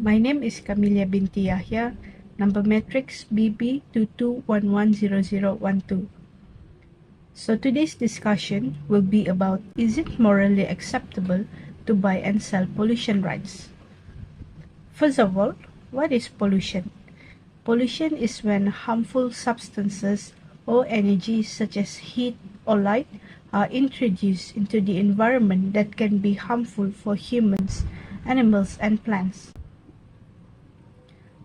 My name is Camilla binti Yahya, number matrix BB22110012. So today's discussion will be about, is it morally acceptable to buy and sell pollution rights? First of all, what is pollution? Pollution is when harmful substances or energy such as heat or light are introduced into the environment that can be harmful for humans, animals, and plants.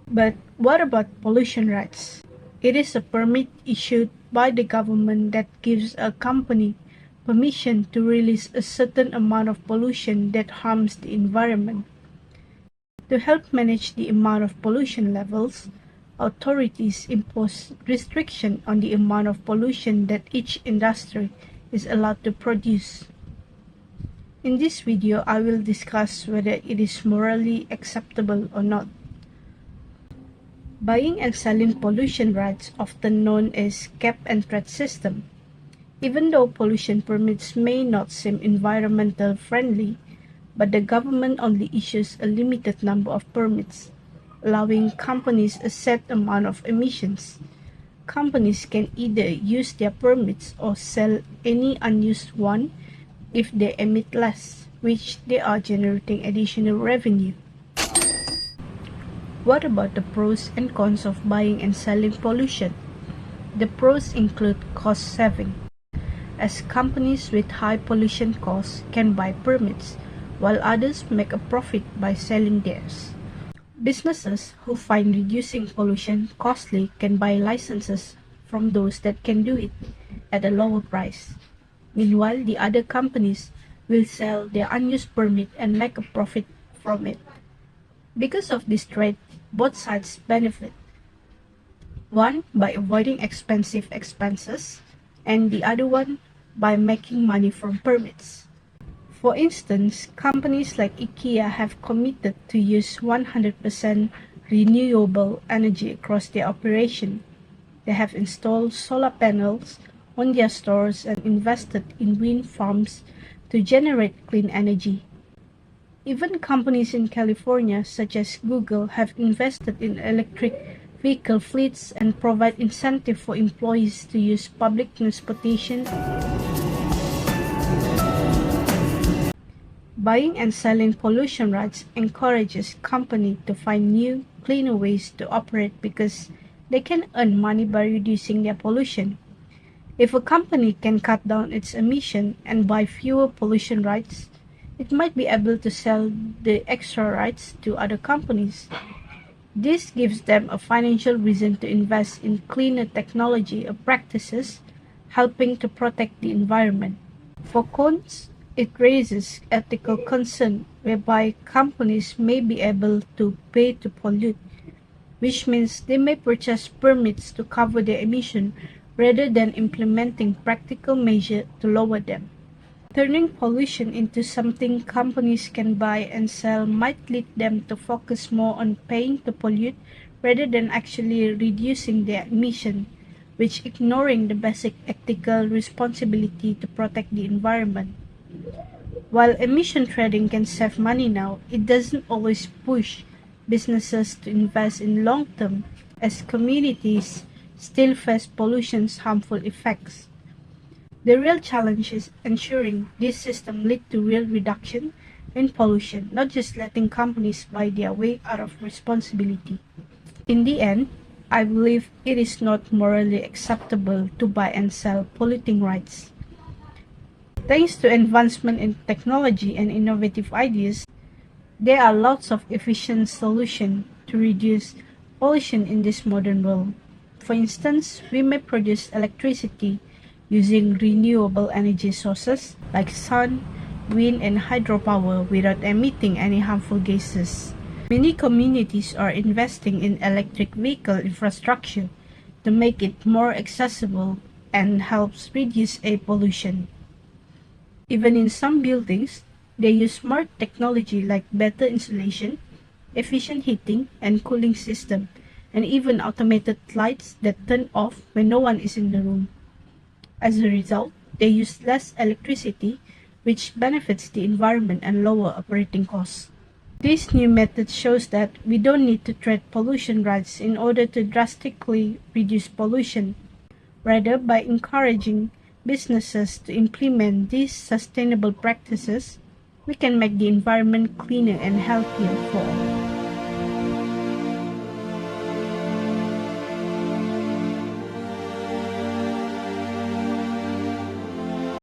But what about pollution rights? It is a permit issued by the government that gives a company permission to release a certain amount of pollution that harms the environment. To help manage the amount of pollution levels, authorities impose restriction on the amount of pollution that each industry is allowed to produce. In this video, I will discuss whether it is morally acceptable or not. Buying and selling pollution rights, often known as cap and trade system. Even though pollution permits may not seem environmental friendly, but the government only issues a limited number of permits, allowing companies a set amount of emissions. Companies can either use their permits or sell any unused one if they emit less, which they are generating additional revenue. What about the pros and cons of buying and selling pollution? The pros include cost saving, as companies with high pollution costs can buy permits, while others make a profit by selling theirs. Businesses who find reducing pollution costly can buy licenses from those that can do it at a lower price. Meanwhile, the other companies will sell their unused permit and make a profit from it. Because of this trade, both sides benefit. One, by avoiding expensive expenses, and the other one, by making money from permits. For instance, companies like IKEA have committed to use 100% renewable energy across their operation. They have installed solar panels on their stores and invested in wind farms to generate clean energy. Even companies in California, such as Google, have invested in electric vehicle fleets and provide incentive for employees to use public transportation. Buying and selling pollution rights encourages companies to find new, cleaner ways to operate because they can earn money by reducing their pollution. If a company can cut down its emission and buy fewer pollution rights, it might be able to sell the extra rights to other companies. This gives them a financial reason to invest in cleaner technology or practices, helping to protect the environment. For cons, it raises ethical concern whereby companies may be able to pay to pollute, which means they may purchase permits to cover their emission rather than implementing practical measures to lower them. Turning pollution into something companies can buy and sell might lead them to focus more on paying to pollute rather than actually reducing their emission, which ignoring the basic ethical responsibility to protect the environment. While emission trading can save money now, it doesn't always push businesses to invest in long term, as communities still face pollution's harmful effects. The real challenge is ensuring this system leads to real reduction in pollution, not just letting companies buy their way out of responsibility. In the end, I believe it is not morally acceptable to buy and sell polluting rights. Thanks to advancement in technology and innovative ideas, there are lots of efficient solutions to reduce pollution in this modern world. For instance, we may produce electricity using renewable energy sources like sun, wind, and hydropower without emitting any harmful gases. Many communities are investing in electric vehicle infrastructure to make it more accessible and helps reduce air pollution. Even in some buildings, they use smart technology like better insulation, efficient heating and cooling system, and even automated lights that turn off when no one is in the room. As a result, they use less electricity, which benefits the environment and lower operating costs. This new method shows that we don't need to treat pollution rights in order to drastically reduce pollution. Rather, by encouraging businesses to implement these sustainable practices, we can make the environment cleaner and healthier for all.